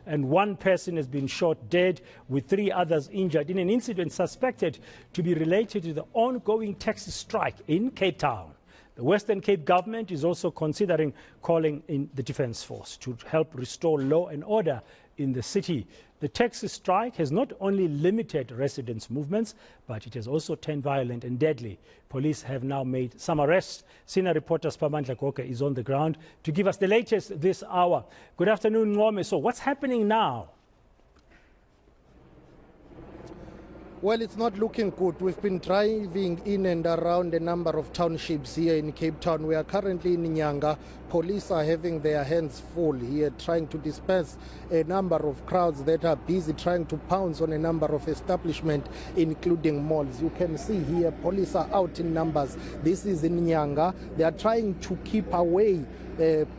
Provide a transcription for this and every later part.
and one person has been shot dead, with 3 others injured in an incident suspected to be related to the ongoing taxi strike in Cape Town. The Western Cape government is also considering calling in the Defence Force to help restore law and order in the city. The taxi strike has not only limited residents' movements, but it has also turned violent and deadly. Police have now made some arrests. Senior reporter Spamandla Koka is on the ground to give us the latest this hour. Good afternoon, Ngome. So what's happening now? Well, it's not looking good. We've been driving in and around a number of townships here in Cape Town. We are currently in Nyanga. Police are having their hands full here, trying to disperse a number of crowds that are busy trying to pounce on a number of establishments, including malls. You can see here, police are out in numbers. This is in Nyanga. They are trying to keep away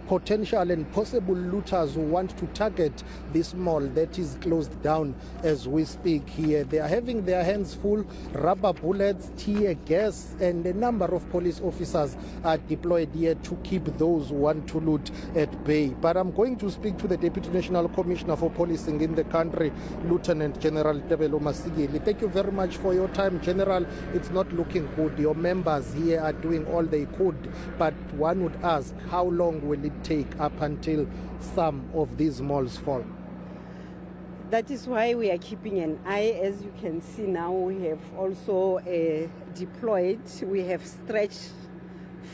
potential and possible looters who want to target this mall that is closed down as we speak here. They are having their hands full. Rubber bullets, tear gas, and a number of police officers are deployed here to keep those who want to loot at bay. But I'm going to speak to the Deputy National Commissioner for Policing in the country, Lieutenant General Ronald Masinda. Thank you very much for your time, General. It's not looking good. Your members here are doing all they could, but one would ask, how long will it take up until some of these malls fall? That is why we are keeping an eye. As you can see now, we have also deployed. We have stretched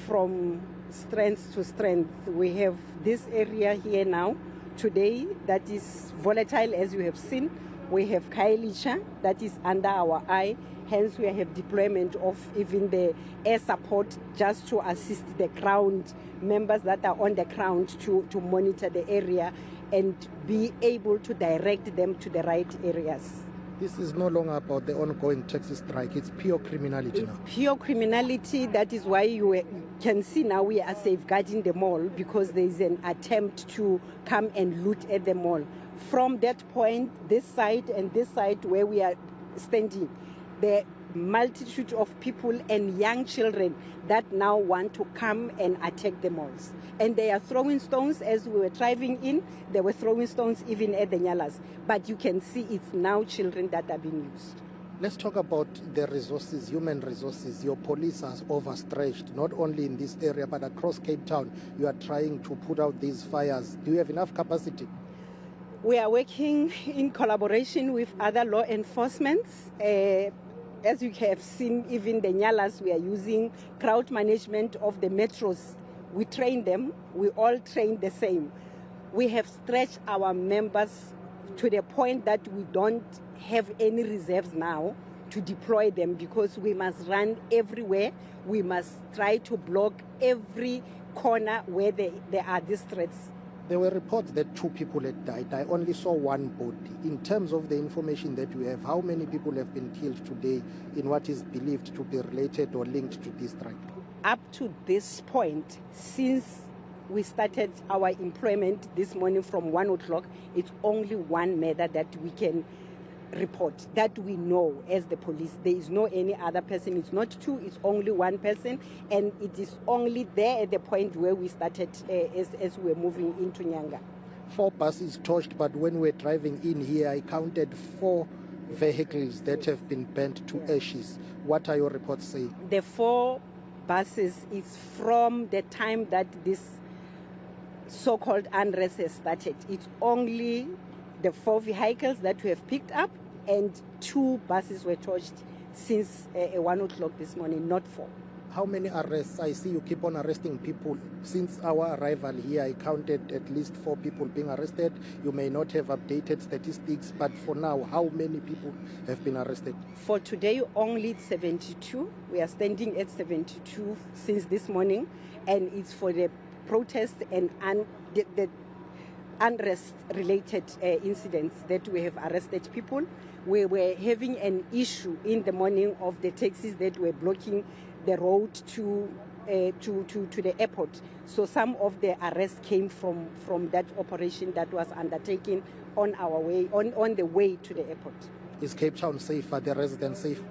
from strength to strength. We have this area here now today that is volatile, as you have seen. We have Kailicha that is under our eye. Hence, we have deployment of even the air support just to assist the ground members that are on the ground to monitor the area and be able to direct them to the right areas. This is no longer about the ongoing taxi strike. It's pure criminality now. It's pure criminality. That is why you can see now we are safeguarding the mall, because there is an attempt to come and loot at the mall. From that point, this side and this side where we are standing, the multitude of people and young children that now want to come and attack the malls. And they are throwing stones. As we were driving in, they were throwing stones even at the Nyalas. But you can see it's now children that are being used. Let's talk about the resources, human resources. Your police are overstretched, not only in this area, but across Cape Town. You are trying to put out these fires. Do you have enough capacity? We are working in collaboration with other law enforcement. As you have seen, even the Nyalas, we are using crowd management of the metros. We train them. We all train the same. We have stretched our members to the point that we don't have any reserves now to deploy them, because we must run everywhere. We must try to block every corner where there are these threats. There were reports that 2 people had died. I only saw 1 body. In terms of the information that you have, how many people have been killed today in what is believed to be related or linked to this strike? Up to this point, since we started our employment this morning from 1 o'clock, it's only 1 murder that we can report, that we know as the police. There is no any other person. It's not 2, it's only 1 person, and it is only there at the point where we started as we were moving into Nyanga. 4 buses torched, but when we were driving in here, I counted 4 vehicles that have been burnt to ashes. What are your reports saying? The 4 buses is from the time that this so-called unrest has started. It's only the 4 vehicles that we have picked up, and 2 buses were torched since 1 o'clock this morning, not 4. How many arrests? I see you keep on arresting people. Since our arrival here, I counted at least 4 people being arrested. You may not have updated statistics, but for now, how many people have been arrested? For today, only 72. We are standing at 72 since this morning, and it's for the protest and the unrest-related incidents that we have arrested people. We were having an issue in the morning of the taxis that were blocking the road to the airport. So some of the arrests came from that operation that was undertaken on our way, on the way to the airport. Is Cape Town safe? Are the residents safe?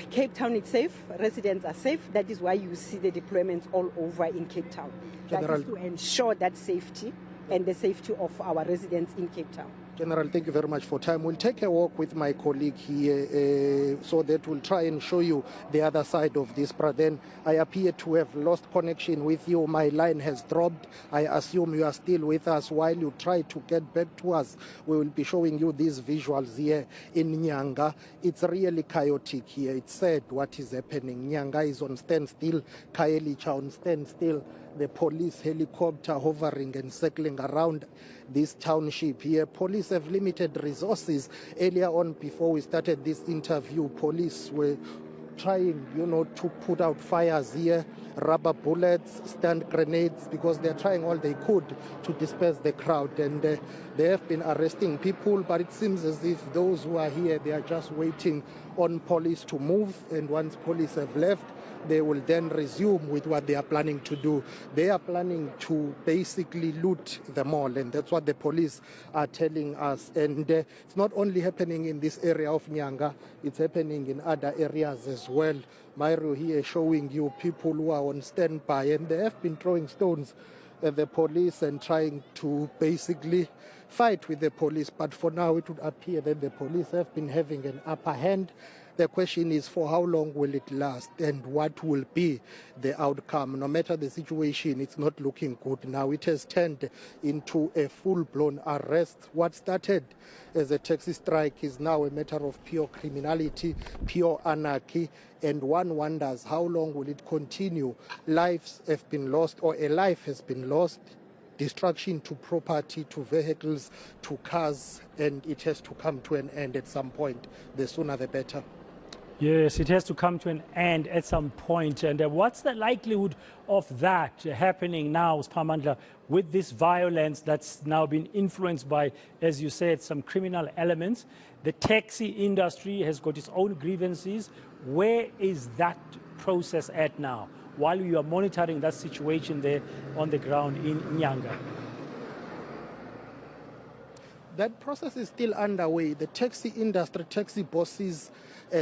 Cape Town is safe, residents are safe. That is why you see the deployments all over in Cape Town. That is to ensure that safety and the safety of our residents in Cape Town. General, thank you very much for time. We'll take a walk with my colleague here so that we'll try and show you the other side of this. But then I appear to have lost connection with you. My line has dropped. I assume you are still with us while you try to get back to us. We will be showing you these visuals here in Nyanga. It's really chaotic here. It's sad what is happening. Nyanga is on standstill. Kaelicha on standstill. The police helicopter hovering and circling around this township here. Police have limited resources. Earlier on, before we started this interview, police were trying, to put out fires here, rubber bullets, stun grenades, because they're trying all they could to disperse the crowd. And they have been arresting people, but it seems as if those who are here, they are just waiting on police to move. And once police have left, they will then resume with what they are planning to do. They are planning to basically loot the mall, and that's what the police are telling us. And it's not only happening in this area of Nyanga, it's happening in other areas as well. Myro here showing you people who are on standby, and they have been throwing stones at the police and trying to basically fight with the police. But for now, it would appear that the police have been having an upper hand. The question is, for how long will it last, and what will be the outcome? No matter the situation, it's not looking good now. It has turned into a full-blown arrest. What started as a taxi strike is now a matter of pure criminality, pure anarchy, and one wonders, how long will it continue? Lives have been lost, or a life has been lost. Destruction to property, to vehicles, to cars, and it has to come to an end at some point. The sooner the better. Yes, it has to come to an end at some point. And what's the likelihood of that happening now, Spamandla, with this violence that's now been influenced by, as you said, some criminal elements? The taxi industry has got its own grievances. Where is that process at now, while you are monitoring that situation there on the ground in Nyanga? That process is still underway. The taxi industry, taxi bosses,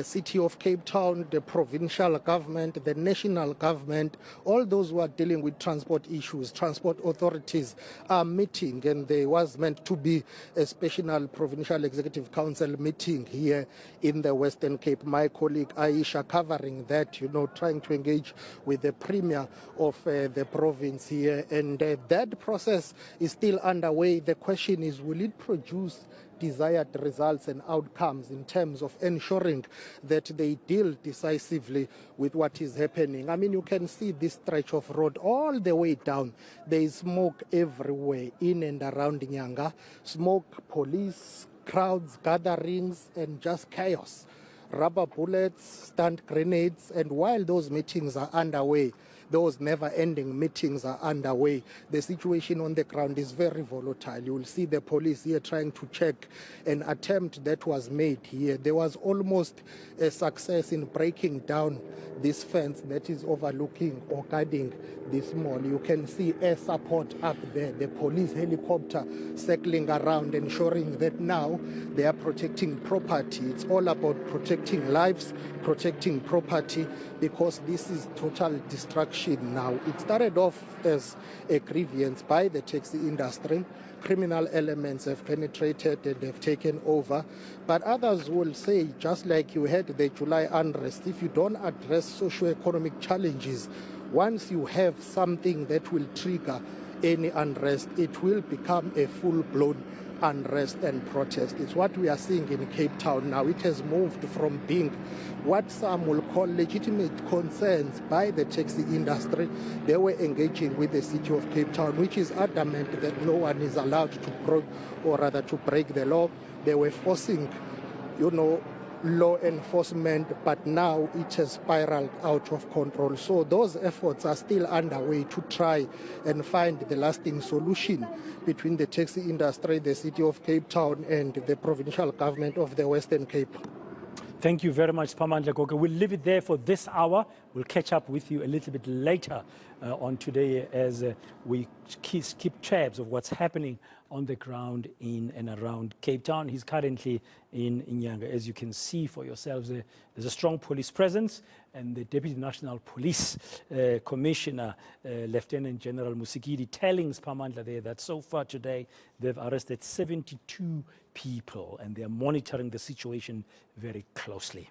City of Cape Town, the provincial government, the national government, all those who are dealing with transport issues, transport authorities are meeting, and there was meant to be a special provincial executive council meeting here in the Western Cape. My colleague Aisha covering that, trying to engage with the premier of the province here, and that process is still underway. The question is, will it produce desired results and outcomes in terms of ensuring that they deal decisively with what is happening? I mean, you can see this stretch of road all the way down. There is smoke everywhere in and around Nyanga. Smoke, police, crowds, gatherings, and just chaos. Rubber bullets, stun grenades, and while those meetings are underway, those never-ending meetings are underway, the situation on the ground is very volatile. You will see the police here trying to check an attempt that was made here. There was almost a success in breaking down this fence that is overlooking or guarding this mall. You can see air support up there, the police helicopter circling around, ensuring that now they are protecting property. It's all about protecting lives, protecting property, because this is total destruction now. It started off as a grievance by the taxi industry. Criminal elements have penetrated and have taken over. But others will say, just like you had the July unrest, if you don't address socio-economic challenges, once you have something that will trigger any unrest, it will become a full-blown unrest and protest. It's what we are seeing in Cape Town now. It has moved from being what some will call legitimate concerns by the taxi industry. They were engaging with the City of Cape Town, which is adamant that no one is allowed to break the law. They were forcing, law enforcement, but now it has spiraled out of control. So those efforts are still underway to try and find the lasting solution between the taxi industry, the City of Cape Town, and the provincial government of the Western Cape. Thank you very much, Spamandla Goga. We'll leave it there for this hour. We'll catch up with you a little bit later on today as we keep tabs of what's happening on the ground in and around Cape Town. He's currently in eNCA. As you can see for yourselves, there's a strong police presence, and the Deputy National Police Commissioner, Lieutenant General Musikidi, telling Spamandla there that so far today they've arrested 72 people and they're monitoring the situation very closely.